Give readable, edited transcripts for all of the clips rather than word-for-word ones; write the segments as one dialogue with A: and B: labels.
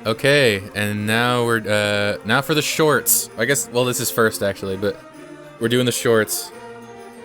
A: Okay, and now we're now for the shorts. I guess this is first actually, but we're doing the shorts.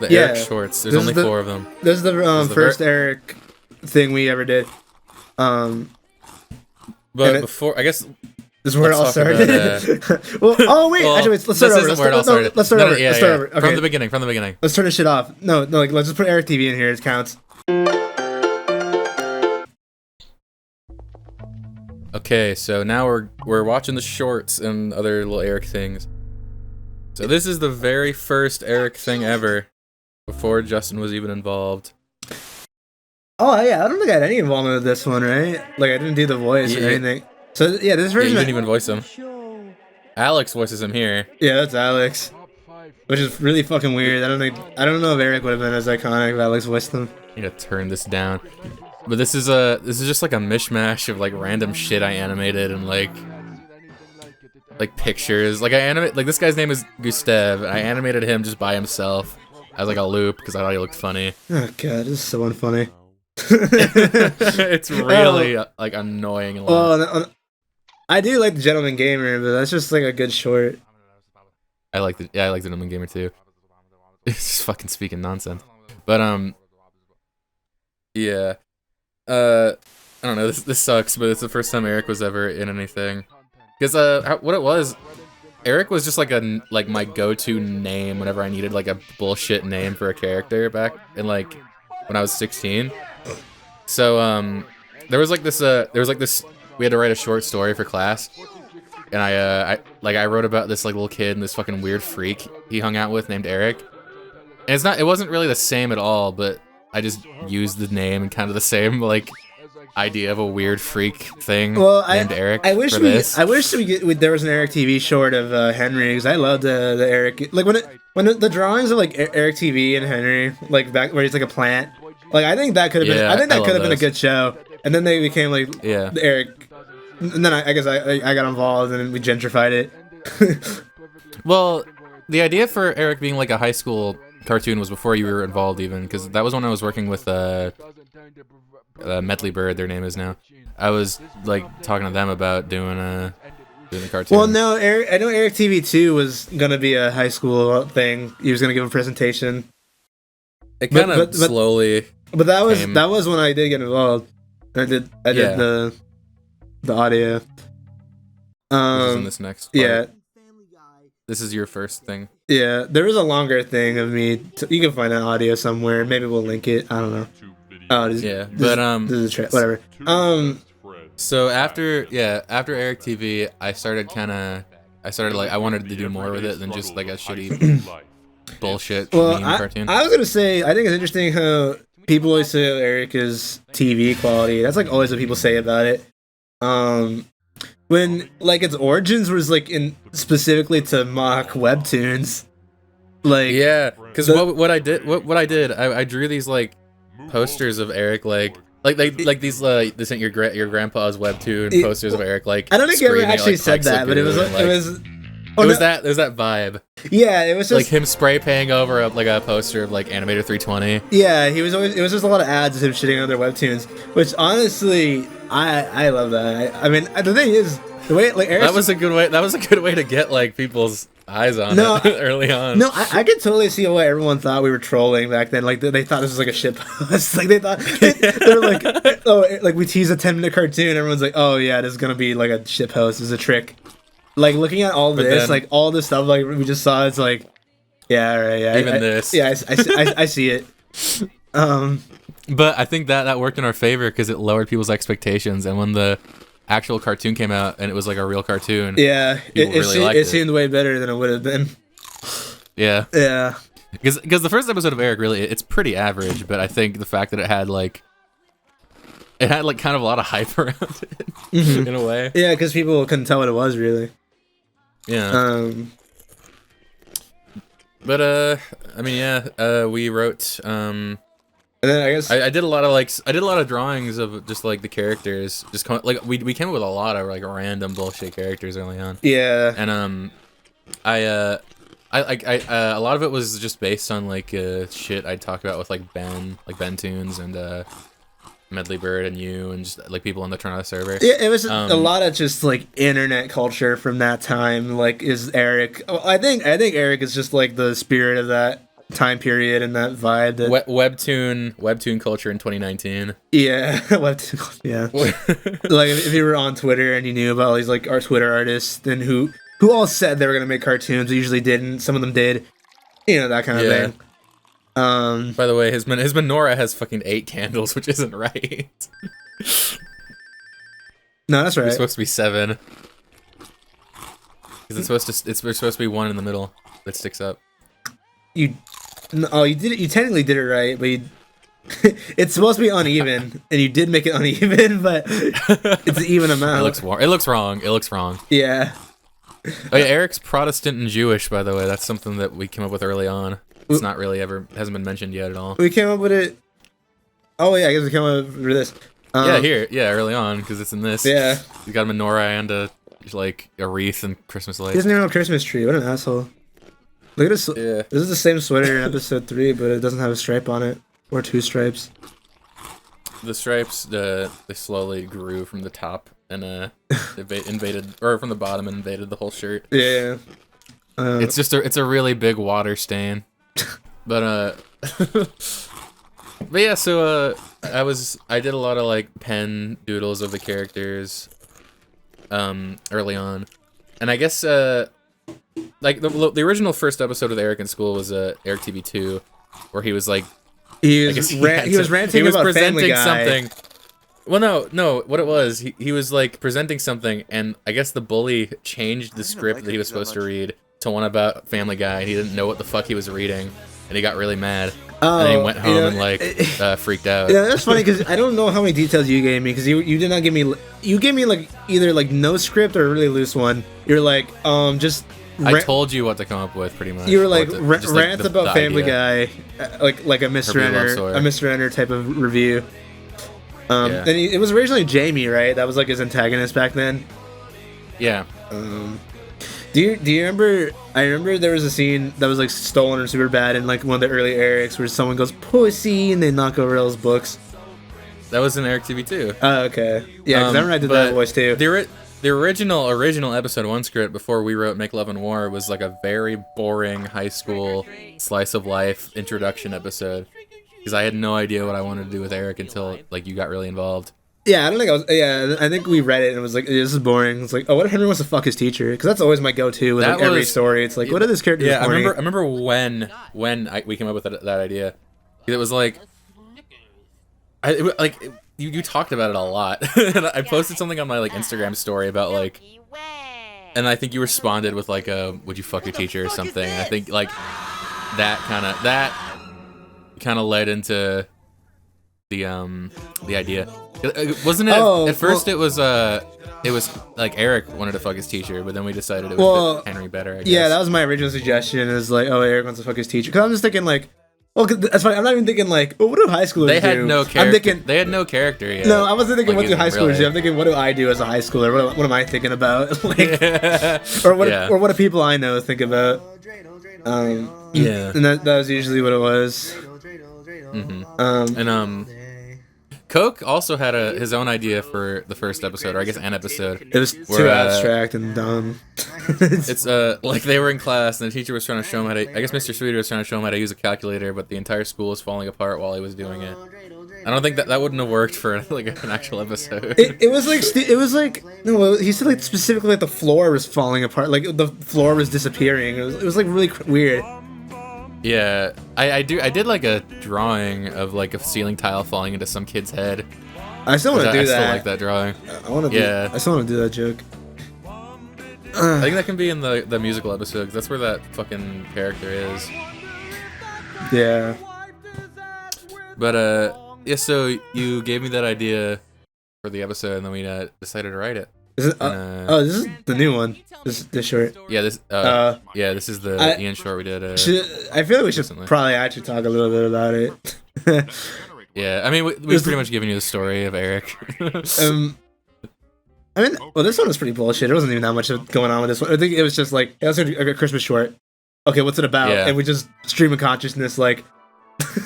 A: The
B: Yeah,
A: Eric shorts. There's
B: this
A: only
B: is the
A: four of them.
B: this is the
A: This is the
B: first Eric thing we ever did. Um, and
A: But before, I guess
B: this is where it all
A: let's talk
B: started.
A: about,
B: well, oh wait,
A: well,
B: actually, let's start
A: this
B: over.
A: isn't where it all started.
B: Let's start
A: No, no,
B: over.
A: yeah,
B: Let's start
A: yeah.
B: over. Okay.
A: From the beginning. From the beginning.
B: Let's turn this shit off. No, like let's just put Eric TV in here. It counts.
A: Okay, so now we're watching the shorts and other little Eric things. So this is the very first Eric thing ever, before Justin was even involved.
B: Oh yeah, I don't think I had any involvement with this one, right? Like I didn't do the voice or
A: Yeah.
B: anything. So yeah, this
A: Yeah,
B: version.
A: you didn't even voice him. Alex voices him here.
B: Yeah, that's Alex, which is really fucking weird. I don't know if Eric would have been as iconic if Alex voiced him.
A: I need to turn this down. But this is just like a mishmash of like random shit I animated and like pictures. Like this guy's name is Gustav. I animated him just by himself as like a loop because I thought he looked funny.
B: Oh god, this is so unfunny.
A: It's really like annoying. And
B: I do like the Gentleman Gamer, but that's just like a good short.
A: I like the Gentleman Gamer too. It's just fucking speaking nonsense. But yeah. I don't know. This sucks, but it's the first time Eric was ever in anything. Because what it was, Eric was just like my go-to name whenever I needed like a bullshit name for a character back in like when I was 16. So there was like this we had to write a short story for class, and I wrote about this like little kid and this fucking weird freak he hung out with named Eric. And it wasn't really the same at all, but I just used the name and kind of the same like idea of a weird freak thing named Eric.
B: I wish there was an Eric TV short of Henry, because I loved the Eric, like when the drawings of like Eric TV and Henry, like back where he's like a plant. Like I think that could have been. I think that could have been a good show. And then they became like the Eric. And then I guess I got involved and we gentrified it.
A: Well, the idea for Eric being like a high school cartoon was before you were involved even, because that was when I was working with Medley Bird, their name is now. I was like talking to them about doing the cartoon.
B: Well, no, I know Eric TV 2 was gonna be a high school thing. He was gonna give a presentation.
A: It kind of slowly.
B: But that was when I did get involved. I did the audio.
A: This is in this next part.
B: Yeah.
A: This is your first thing.
B: Yeah, there was a longer thing of me. You can find that audio somewhere. Maybe we'll link it. I don't know. Oh, this is a whatever.
A: So after Eric TV, I wanted to do more with it than just like a shitty bullshit meme cartoon.
B: I was gonna say, I think it's interesting how people always say Eric is TV quality. That's like always what people say about it. When like its origins was like in specifically to mock webtoons, like
A: because what I did, I drew these like posters of Eric like these this ain't your grandpa's webtoon posters of Eric like.
B: I don't think you ever actually said that, but it was
A: that vibe.
B: Yeah, it was just
A: like him spray painting over a poster of like Animator 320.
B: Yeah, it was just a lot of ads of him shitting on their webtoons, which honestly I love that. I mean, the thing is, the way like Eric,
A: that was a good way to get like people's eyes on it early on.
B: No, I could totally see why everyone thought we were trolling back then. Like they thought this was like a shit post. Like they were like, oh, like we tease a 10-minute cartoon. Everyone's like, oh yeah, this is gonna be like a shit post. This is a trick. Like looking at all this, like all this stuff, like we just saw, it's like, yeah, right, yeah,
A: this.
B: Yeah, I see it.
A: But I think that worked in our favor because it lowered people's expectations, and when the actual cartoon came out and it was like a real cartoon,
B: it seemed way better than it would have been.
A: Yeah. Because the first episode of Eric it's pretty average, but I think the fact that it had kind of a lot of hype around it in a way.
B: Yeah, because people couldn't tell what it was really.
A: Yeah. But I mean, we wrote
B: and then I guess
A: I did a lot of drawings of just like the characters. Just like we came up with a lot of like random bullshit characters early on.
B: Yeah.
A: And I a lot of it was just based on like shit I'd talk about with like Ben Toons and Medley Bird and you and just like people on the Toronto server.
B: Yeah, it was a lot of just like internet culture from that time. Like, is Eric? I think Eric is just like the spirit of that time period and that vibe. That
A: webtoon culture in 2019.
B: Yeah, webtoon. Yeah, like if you were on Twitter and you knew about all these like our Twitter artists and who all said they were gonna make cartoons, they usually didn't. Some of them did. You know, that kind of thing.
A: By the way, his menorah has fucking 8 candles, which isn't right.
B: No, that's right.
A: It's supposed to be 7. Because it's supposed to be 1 in the middle that sticks up.
B: You did it. You technically did it right, but it's supposed to be uneven, and you did make it uneven, but it's an even amount.
A: It looks wrong.
B: Yeah.
A: Oh yeah, Eric's Protestant and Jewish, by the way. That's something that we came up with early on. It's not really hasn't been mentioned yet at all.
B: We came up with it. Oh yeah, I guess we came up with this.
A: Early on, because it's in this.
B: Yeah.
A: You got a menorah and a wreath and Christmas lights.
B: He doesn't even have a Christmas tree. What an asshole. Look at this.
A: Yeah.
B: This is the same sweater in episode 3, but it doesn't have a stripe on it. Or 2 stripes.
A: The stripes, they slowly grew from the top and invaded, or from the bottom and invaded the whole shirt.
B: Yeah.
A: It's a really big water stain. But yeah, so I did a lot of like pen doodles of the characters early on. And I guess like the original first episode of Eric in School was Eric TV 2, where he was like
B: he was ranting about Family Guy.
A: Something. Well, no, what it was, he was like presenting something, and I guess the bully changed the script that he was supposed to read to one about Family Guy, and he didn't know what the fuck he was reading, and he got really mad. And then he went home and like freaked out.
B: Yeah, that's funny because I don't know how many details you gave me, because you did not give me. You gave me like either like no script or a really loose one. You're like just.
A: I told you what to come up with, pretty much.
B: You were like rant about Family Guy, like a Mr. Enter type of review. And it was originally Jamie, right? That was like his antagonist back then.
A: Yeah.
B: Do you remember? I remember there was a scene that was like stolen or super bad in like one of the early Erics where someone goes pussy and they knock over all his books.
A: That was in Eric TV 2.
B: Oh, okay. Yeah, because I remember I did that voice too.
A: The original episode 1 script before we wrote Make Love and War was like a very boring high school slice of life introduction episode, because I had no idea what I wanted to do with Eric until like you got really involved.
B: Yeah, I don't think I was. Yeah, I think we read it and it was like, this is boring. It's like, oh, what if Henry wants to fuck his teacher? Because that's always my go-to with like, every story. It's like, what are this character?
A: Yeah, I remember when we came up with that idea. It was like, you talked about it a lot. And I posted something on my like Instagram story about like, and I think you responded with like would you fuck your teacher or something. And I think like that kind of led into the idea. Wasn't it at first? It was like Eric wanted to fuck his teacher, but then we decided it was Henry better, I guess.
B: Yeah, that was my original suggestion. Is like, oh, Eric wants to fuck his teacher. Because I'm just thinking like, well, that's fine. I'm not even thinking like, oh, what do high schoolers do?
A: They had no character. I'm thinking they had no character yet.
B: No, I wasn't thinking what do high schoolers do. I'm thinking, what do I do as a high schooler? What am I thinking about? Like, or what do people I know think about?
A: Yeah,
B: and that was usually what it was.
A: Coke also had his own idea for the first episode, or I guess an episode.
B: It was too abstract and dumb.
A: It's like they were in class and the teacher was trying to show him how to. I guess Mr. Sweeter was trying to show him how to use a calculator, but the entire school was falling apart while he was doing it. I don't think that wouldn't have worked for like an actual episode.
B: It was like no, he said like specifically like the floor was falling apart, like the floor was disappearing. It was like really weird.
A: Yeah, I did like a drawing of like a ceiling tile falling into some kid's head.
B: I still want to do that.
A: I still like that drawing.
B: I still want to do that joke.
A: I think that can be in the musical episode, 'cause that's where that fucking character is.
B: Yeah.
A: But yeah, so you gave me that idea for the episode, and then we decided to write it.
B: This is the new one. This short.
A: Yeah, this is the Ian short we did.
B: I feel like we should probably actually talk a little bit about it.
A: Yeah, I mean, we've pretty much given you the story of Eric.
B: I mean, well, this one was pretty bullshit. There wasn't even that much going on with this one. I think it was just like, it was a Christmas short. Okay, what's it about?
A: Yeah.
B: And we just stream of consciousness, like,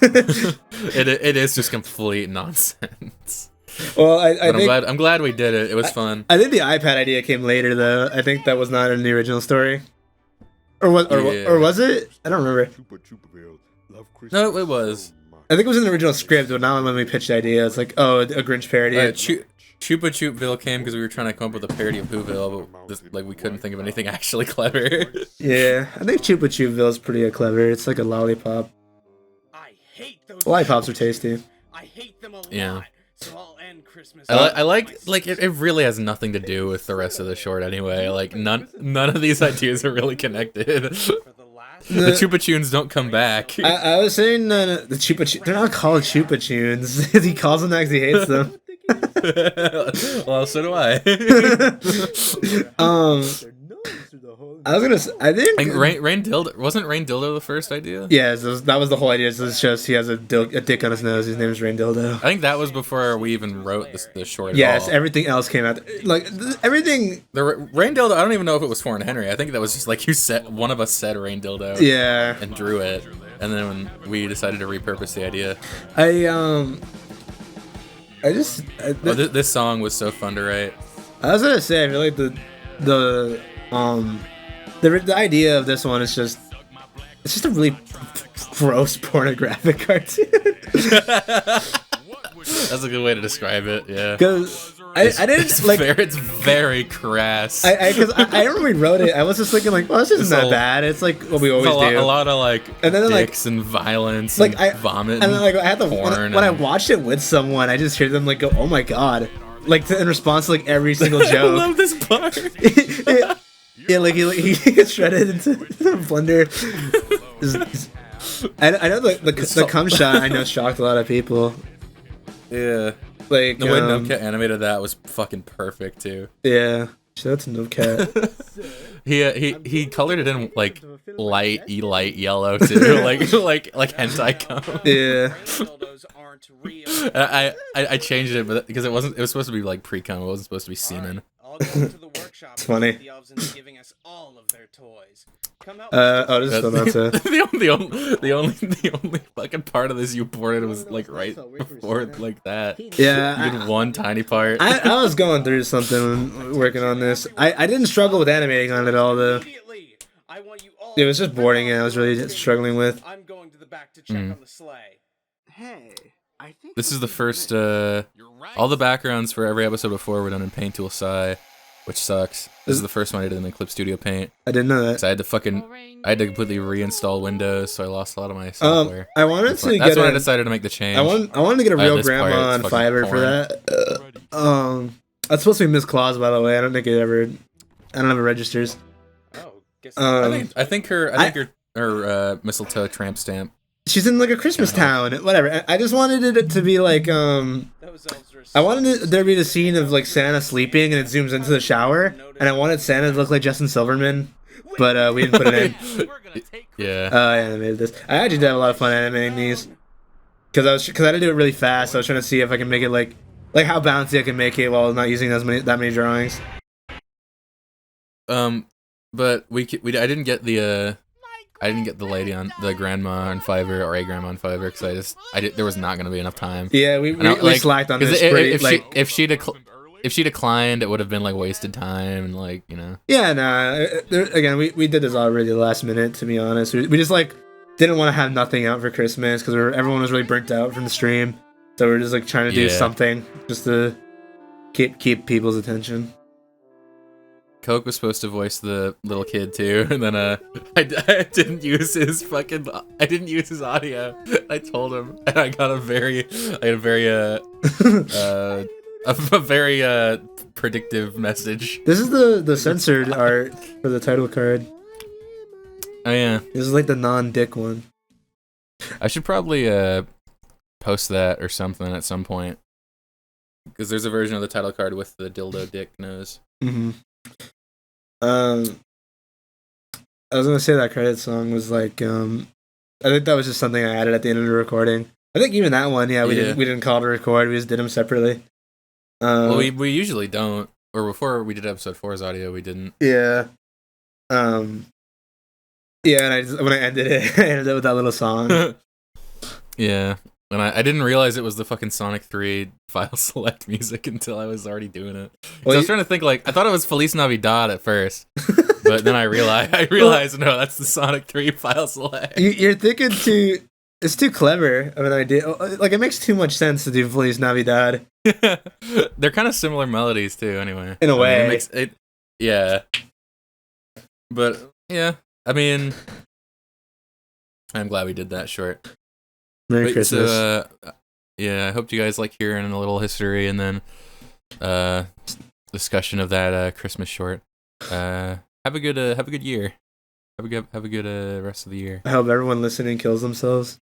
A: it is just complete nonsense.
B: Well,
A: I'm glad we did it. It was fun.
B: I think the iPad idea came later, though. I think that was not in the original story, or was it? I don't remember.
A: No, it was.
B: I think it was in the original script, but now when we pitched the idea, it's like, oh, a Grinch parody.
A: Chupa Chupville came because we were trying to come up with a parody of Whoville, but we couldn't think of anything actually clever.
B: Yeah, I think Chupa Chupville is pretty clever. It's like a lollipop.
C: I hate those
B: lollipops are tasty.
C: I hate them a lot.
A: Yeah.
C: So I'll end Christmas.
A: I like it really has nothing to do with the rest of the short anyway. Like none of these ideas are really connected. The Chupa Tunes don't come back.
B: I was saying the Chupa Tunes, they're not called Chupa Tunes. He calls them that because he hates them.
A: Well, so do I.
B: I was gonna say, I think
A: Rain Dildo wasn't Rain Dildo the first idea?
B: Yeah, that was the whole idea. So it's just he has a dick on his nose. His name is Rain Dildo.
A: I think that was before we even wrote the short.
B: Yes, everything else came out. Like everything.
A: The Rain Dildo. I don't even know if it was foreign Henry. I think that was just like one of us said Rain Dildo.
B: Yeah.
A: And drew it, and then when we decided to repurpose the idea. This song was so fun to write.
B: I was gonna say I feel like the idea of this one is it's just a really gross pornographic cartoon.
A: That's a good way to describe it. Yeah.
B: Because it's
A: very crass.
B: I remember we wrote it. I was just thinking like, well, this isn't that bad. It's like what we always do.
A: A lot of like and then dicks and violence, like and vomit. And then like I had when I watched it with someone, I just hear them like go, "Oh my god!"
B: Like in response to like every single joke.
A: I love this part.
B: Yeah, like he gets shredded into Blender. I know the cum shot. I know shocked a lot of people.
A: Yeah,
B: like
A: the way Nocat animated that was fucking perfect too.
B: Yeah, shout out to Nocat.
A: he colored it in like light yellow too, like hentai cum.
B: Yeah.
A: I changed it, but because it was supposed to be like pre-cum. It wasn't supposed to be semen.
B: It's funny.
C: The
B: this is
A: the only fucking part of this you ported was like right before like that.
B: Yeah,
A: you did one tiny part.
B: I was going through something working on this. I didn't struggle with animating on it all though. It was just boring, and I was really struggling with.
C: I'm going to the back to check on the sleigh.
B: Hey.
A: This is the first, all the backgrounds for every episode before were done in Paint Tool Sai, which sucks. This is the first one I did in Clip Studio Paint.
B: I didn't know that.
A: So I had to completely reinstall Windows, so I lost a lot of my software.
B: I wanted to
A: That's when I decided to make the change.
B: I wanted to get a real grandma on Fiverr for that. That's supposed to be Miss Claus, by the way. I don't think I don't have it registers.
A: I think her mistletoe tramp stamp.
B: She's in like a Christmas town, whatever. I just wanted it to be like I wanted there to be the scene of like Santa sleeping and it zooms into the shower, and I wanted Santa to look like Justin Silverman, but we didn't put it in.
A: Yeah.
B: I animated this. I actually did have a lot of fun animating these because I had to do it really fast. So I was trying to see if I can make it like how bouncy I can make it while not using that many drawings.
A: But I didn't get the lady on the grandma on Fiverr or a grandma on Fiverr because there was not gonna be enough time.
B: Yeah, we slacked on this.
A: If she declined, it would have been like wasted time and like
B: Yeah, nah. Again, we did this already last minute. To be honest, we just like didn't want to have nothing out for Christmas because everyone was really burnt out from the stream, so we're just like trying to do something just to keep people's attention.
A: Coke was supposed to voice the little kid too, and then I didn't use his audio. I told him, and I got a very predictive message.
B: This is the censored art for the title card.
A: Oh yeah,
B: this is like the non-dick one.
A: I should probably post that or something at some point, because there's a version of the title card with the dildo dick nose.
B: Mm-hmm. I was gonna say that credit song was like I think that was just something I added at the end of the recording. I think even that one, we didn't call it a record. We just did them separately.
A: Well, we usually don't. Or before we did episode 4's audio, we didn't.
B: Yeah. Yeah, and when I ended it, I ended it with that little song.
A: Yeah. And I didn't realize it was the fucking Sonic 3 file select music until I was already doing it.
B: Well,
A: I was trying to think, like, I thought it was Feliz Navidad at first. But then I realized no, that's the Sonic 3 file select.
B: You're thinking it's too clever of an idea. Like, it makes too much sense to do Feliz Navidad.
A: They're kind of similar melodies too, anyway.
B: In a way.
A: It makes it, yeah. But yeah, I mean, I'm glad we did that short.
B: Merry Christmas.
A: So, yeah, I hope you guys like hearing a little history and then discussion of that Christmas short. Have a good year. Have a good rest of the year.
B: I hope everyone listening kills themselves.